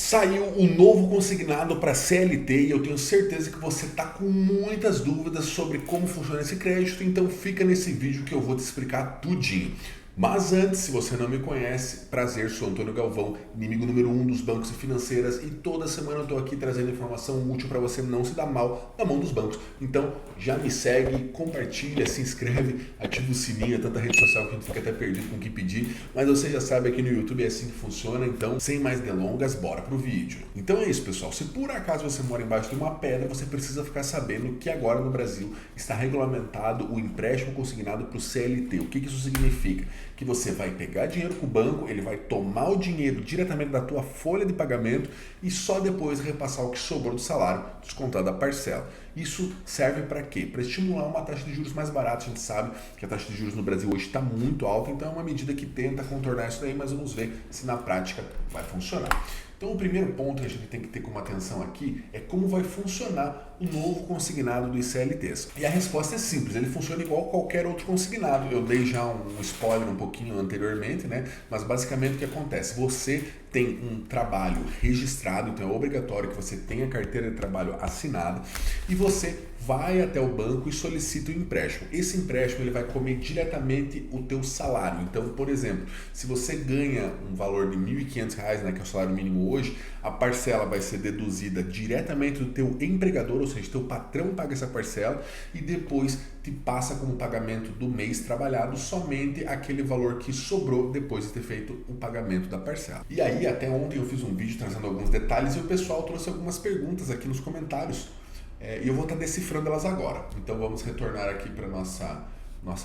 Saiu o novo consignado para CLT e eu tenho certeza que você está com muitas dúvidas sobre como funciona esse crédito, então fica nesse vídeo que eu vou te explicar tudinho. Mas antes, se você não me conhece, prazer, sou Antônio Galvão, inimigo número 1 dos bancos e financeiras, e toda semana eu estou aqui trazendo informação útil para você não se dar mal na mão dos bancos. Então já me segue, compartilha, se inscreve, ativa o sininho, é tanta rede social que a gente fica até perdido com o que pedir, mas você já sabe aqui no YouTube é assim que funciona, então sem mais delongas, bora pro vídeo. Então é isso, pessoal, se por acaso você mora embaixo de uma pedra, você precisa ficar sabendo que agora no Brasil está regulamentado o empréstimo consignado para o CLT. O que isso significa? Que você vai pegar dinheiro com o banco, ele vai tomar o dinheiro diretamente da tua folha de pagamento e só depois repassar o que sobrou do salário, descontado da parcela. Isso serve para quê? Para estimular uma taxa de juros mais barata. A gente sabe que a taxa de juros no Brasil hoje está muito alta, então é uma medida que tenta contornar isso daí, mas vamos ver se na prática vai funcionar. Então o primeiro ponto que a gente tem que ter como atenção aqui é como vai funcionar o novo consignado do ICLTs. E a resposta é simples, ele funciona igual qualquer outro consignado. Eu dei já um spoiler um pouquinho anteriormente, né? Mas basicamente o que acontece? Você tem um trabalho registrado, então é obrigatório que você tenha a carteira de trabalho assinada e você vai até o banco e solicita o empréstimo. Esse empréstimo ele vai comer diretamente o teu salário. Então, por exemplo, se você ganha um valor de R$ 1.500, né, que é o salário mínimo hoje, a parcela vai ser deduzida diretamente do teu empregador, ou seja, teu patrão paga essa parcela e depois te passa como pagamento do mês trabalhado somente aquele valor que sobrou depois de ter feito o pagamento da parcela. E aí, até ontem eu fiz um vídeo trazendo alguns detalhes e o pessoal trouxe algumas perguntas aqui nos comentários. E eu vou estar decifrando elas agora. Então vamos retornar aqui para nossa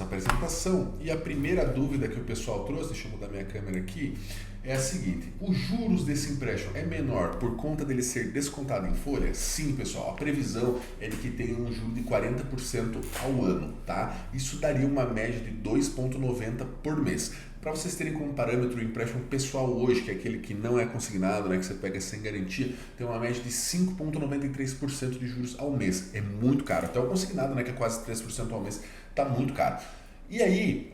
apresentação. E a primeira dúvida que o pessoal trouxe, deixa eu mudar minha câmera aqui, é a seguinte: os juros desse empréstimo é menor por conta dele ser descontado em folha? Sim, pessoal, a previsão é de que tenha um juro de 40% ao ano, tá? Isso daria uma média de 2,90 por mês. Para vocês terem como parâmetro o empréstimo pessoal hoje, que é aquele que não é consignado, né, que você pega sem garantia, tem uma média de 5,93% de juros ao mês. É muito caro. Até o consignado, né, que é quase 3% ao mês, está muito caro. E aí,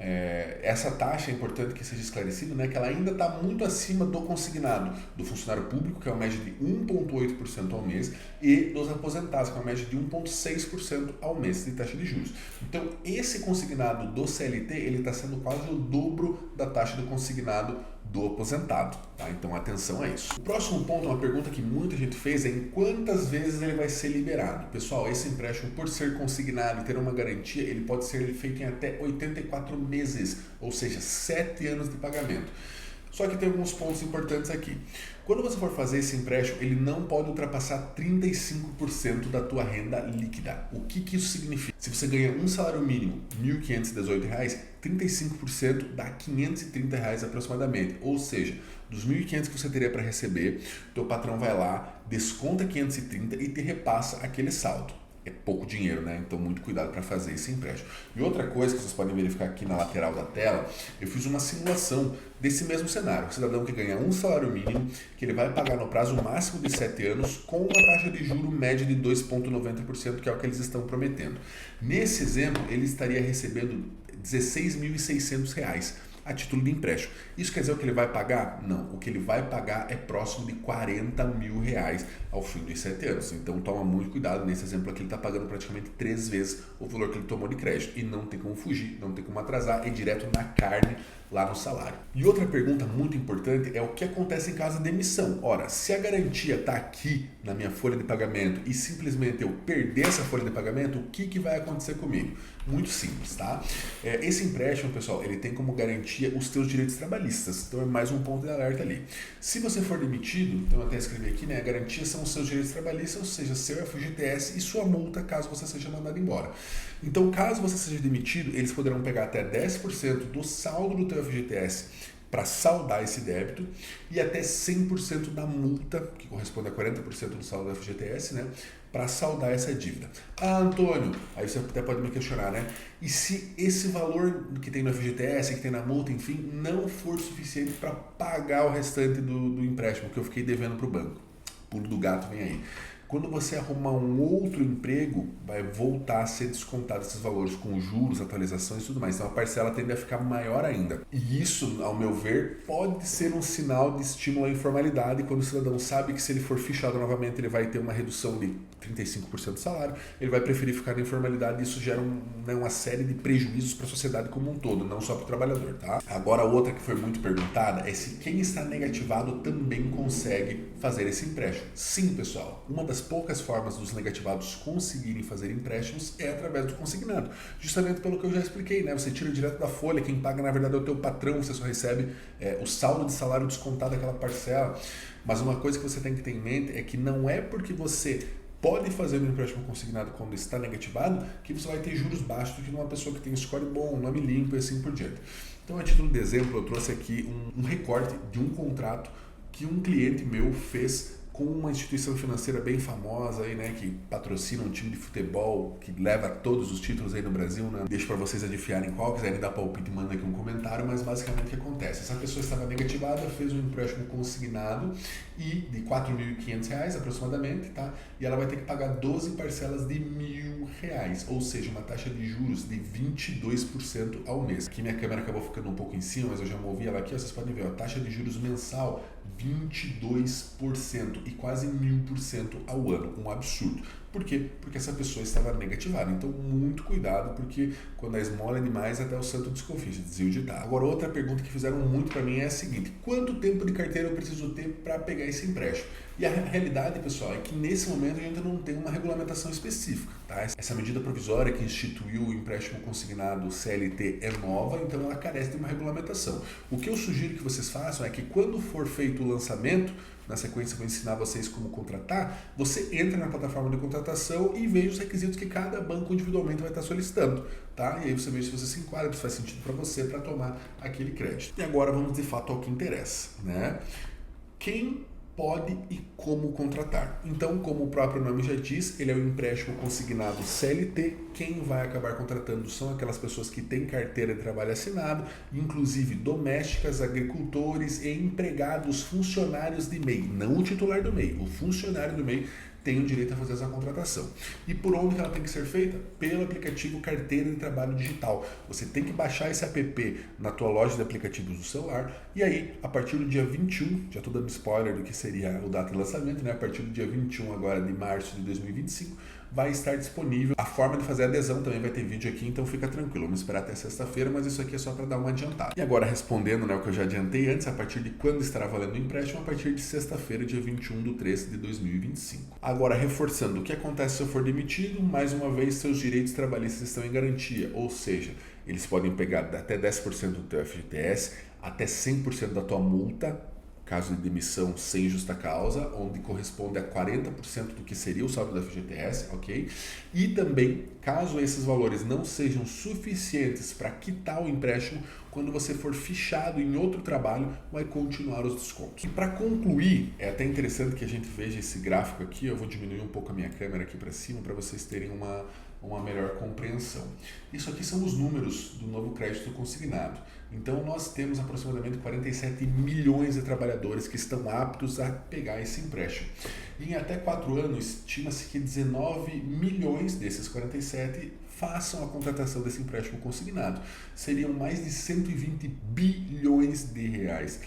essa taxa é importante que seja esclarecido, né, que ela ainda está muito acima do consignado do funcionário público, que é uma média de 1,8% ao mês, e dos aposentados, que é uma média de 1,6% ao mês de taxa de juros. Então, esse consignado do CLT, ele está sendo quase o dobro da taxa do consignado do aposentado, tá? Então atenção a isso. O próximo ponto, uma pergunta que muita gente fez, é em quantas vezes ele vai ser liberado. Pessoal, esse empréstimo, por ser consignado e ter uma garantia, ele pode ser feito em até 84 meses, ou seja, 7 anos de pagamento. Só que tem alguns pontos importantes aqui. Quando você for fazer esse empréstimo, ele não pode ultrapassar 35% da tua renda líquida. O que isso significa? Se você ganha um salário mínimo, R$ 1.518, 35% dá R$ 530 aproximadamente. Ou seja, dos R$ 1.500 que você teria para receber, teu patrão vai lá, desconta 530 e te repassa aquele saldo. É pouco dinheiro, né? Então muito cuidado para fazer esse empréstimo. E outra coisa que vocês podem verificar aqui na lateral da tela, eu fiz uma simulação desse mesmo cenário. O cidadão que ganha um salário mínimo, que ele vai pagar no prazo máximo de 7 anos, com uma taxa de juro média de 2,90%, que é o que eles estão prometendo. Nesse exemplo, ele estaria recebendo R$ 16.600 a título de empréstimo. Isso quer dizer o que ele vai pagar? Não. O que ele vai pagar é próximo de R$ 40 mil ao fim dos 7 anos. Então toma muito cuidado. Nesse exemplo aqui ele está pagando praticamente 3 vezes o valor que ele tomou de crédito. E não tem como fugir, não tem como atrasar, é direto na carne lá no salário. E outra pergunta muito importante é o que acontece em caso de demissão. Ora, se a garantia está aqui na minha folha de pagamento e simplesmente eu perder essa folha de pagamento, o que vai acontecer comigo? Muito simples, tá? Esse empréstimo, pessoal, ele tem como garantia os teus direitos trabalhistas. Então é mais um ponto de alerta ali. Se você for demitido, então eu até escrevi aqui, né? A garantia são os seus direitos trabalhistas, ou seja, seu FGTS e sua multa caso você seja mandado embora. Então, caso você seja demitido, eles poderão pegar até 10% do saldo do teu FGTS para saldar esse débito e até 100% da multa, que corresponde a 40% do saldo do FGTS, né, para saldar essa dívida. Ah, Antônio, aí você até pode me questionar, né? E se esse valor que tem no FGTS, que tem na multa, enfim, não for suficiente para pagar o restante do empréstimo que eu fiquei devendo para o banco? Pulo do gato vem aí. Quando você arrumar um outro emprego, vai voltar a ser descontado esses valores com juros, atualizações e tudo mais. Então a parcela tende a ficar maior ainda. E isso, ao meu ver, pode ser um sinal de estímulo à informalidade quando o cidadão sabe que se ele for fichado novamente ele vai ter uma redução de 35% do salário, ele vai preferir ficar na informalidade e isso gera uma série de prejuízos para a sociedade como um todo, não só para o trabalhador, tá? Agora, outra que foi muito perguntada é se quem está negativado também consegue fazer esse empréstimo. Sim, pessoal, uma das poucas formas dos negativados conseguirem fazer empréstimos é através do consignado, justamente pelo que eu já expliquei, né? Você tira direto da folha, quem paga na verdade é o teu patrão, você só recebe o saldo de salário descontado daquela parcela. Mas uma coisa que você tem que ter em mente é que não é porque você pode fazer um empréstimo consignado quando está negativado que você vai ter juros baixos do que numa pessoa que tem score bom, um nome limpo e assim por diante. Então, a título de exemplo, eu trouxe aqui um recorte de um contrato que um cliente meu fez com uma instituição financeira bem famosa aí, né, que patrocina um time de futebol, que leva todos os títulos aí no Brasil, né? Deixo para vocês adivinharem qual, quiserem dar palpite, manda aqui um comentário, mas basicamente o que acontece? Essa pessoa estava negativada, fez um empréstimo consignado e de R$4.500 aproximadamente, tá? E ela vai ter que pagar 12 parcelas de R$1.000, ou seja, uma taxa de juros de 22% ao mês. Aqui minha câmera acabou ficando um pouco em cima, mas eu já movi ela aqui, ó, vocês podem ver, ó, taxa de juros mensal 22% e quase 1.000% ao ano, um absurdo. Por quê? Porque essa pessoa estava negativada. Então, muito cuidado, porque quando a esmola é demais, até o santo desconfia, dizia o ditado. Agora, outra pergunta que fizeram muito para mim é a seguinte: quanto tempo de carteira eu preciso ter para pegar esse empréstimo? E a realidade, pessoal, é que nesse momento a gente não tem uma regulamentação específica, tá? Essa medida provisória que instituiu o empréstimo consignado CLT é nova, então ela carece de uma regulamentação. O que eu sugiro que vocês façam é que quando for feito o lançamento, na sequência eu vou ensinar vocês como contratar, você entra na plataforma de contratação e veja os requisitos que cada banco individualmente vai estar solicitando, tá? E aí você vê se você se enquadra, se faz sentido para você para tomar aquele crédito. E agora vamos de fato ao que interessa, né? Quem pode e como contratar. Então, como o próprio nome já diz, ele é o empréstimo consignado CLT. Quem vai acabar contratando são aquelas pessoas que têm carteira de trabalho assinado, inclusive domésticas, agricultores e empregados, funcionários de MEI, não o titular do MEI, o funcionário do MEI tem o direito a fazer essa contratação. E por onde ela tem que ser feita? Pelo aplicativo Carteira de Trabalho Digital. Você tem que baixar esse app na tua loja de aplicativos do celular e aí, a partir do dia 21, já estou dando spoiler do que seria o data de lançamento, né? A partir do dia 21 agora de março de 2025, vai estar disponível. A forma de fazer adesão também vai ter vídeo aqui, então fica tranquilo. Vamos esperar até sexta-feira, mas isso aqui é só para dar uma adiantada. E agora, respondendo, né, o que eu já adiantei antes, a partir de quando estará valendo o empréstimo? A partir de sexta-feira, dia 21/3 de 2025. Agora, reforçando, o que acontece se eu for demitido? Mais uma vez, seus direitos trabalhistas estão em garantia, ou seja, eles podem pegar até 10% do teu FGTS, até 100% da tua multa, caso de demissão sem justa causa, onde corresponde a 40% do que seria o saldo da FGTS, ok? E também, caso esses valores não sejam suficientes para quitar o empréstimo, quando você for fichado em outro trabalho, vai continuar os descontos. E para concluir, é até interessante que a gente veja esse gráfico aqui, eu vou diminuir um pouco a minha câmera aqui para cima para vocês terem uma melhor compreensão. Isso aqui são os números do novo crédito consignado. Então nós temos aproximadamente 47 milhões de trabalhadores que estão aptos a pegar esse empréstimo. E em até 4 anos, estima-se que 19 milhões desses 47 façam a contratação desse empréstimo consignado. Seriam mais de 120 bilhões de reais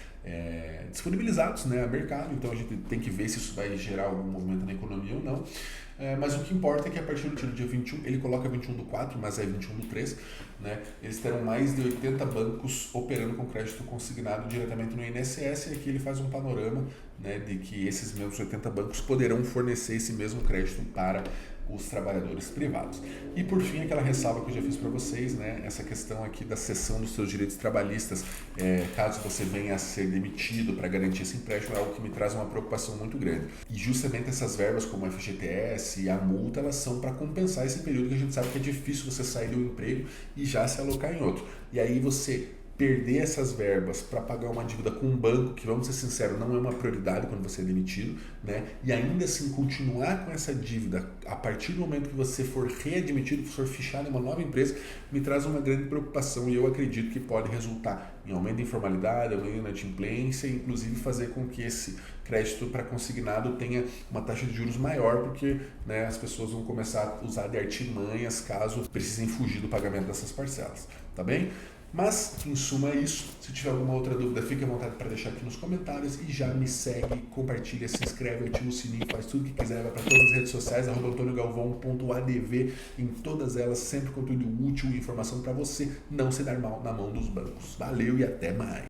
disponibilizados, né, a mercado. Então a gente tem que ver se isso vai gerar algum movimento na economia ou não. Mas o que importa é que a partir do dia 21, ele coloca 21/4, mas é 21/3, né? Eles terão mais de 80 bancos operando com crédito consignado diretamente no INSS, e aqui ele faz um panorama, né, de que esses mesmos 80 bancos poderão fornecer esse mesmo crédito para os trabalhadores privados. E por fim, aquela ressalva que eu já fiz para vocês, né, essa questão aqui da cessão dos seus direitos trabalhistas, caso você venha a ser demitido para garantir esse empréstimo, é algo que me traz uma preocupação muito grande. E justamente essas verbas como o FGTS e a multa, elas são para compensar esse período que a gente sabe que é difícil você sair do emprego e já se alocar em outro. E aí você, perder essas verbas para pagar uma dívida com um banco, que vamos ser sinceros, não é uma prioridade quando você é demitido, né? E ainda assim continuar com essa dívida a partir do momento que você for readmitido, for fichado em uma nova empresa, me traz uma grande preocupação e eu acredito que pode resultar em aumento de informalidade, aumento de inadimplência e inclusive fazer com que esse crédito para consignado tenha uma taxa de juros maior, porque, né, as pessoas vão começar a usar de artimanhas caso precisem fugir do pagamento dessas parcelas, tá bem? Mas, em suma, é isso. Se tiver alguma outra dúvida, fique à vontade para deixar aqui nos comentários e já me segue, compartilha, se inscreve, ativa o sininho, faz tudo que quiser, vai para todas as redes sociais, @antoniogalvão.adv, em todas elas, sempre conteúdo útil e informação para você não se dar mal na mão dos bancos. Valeu e até mais!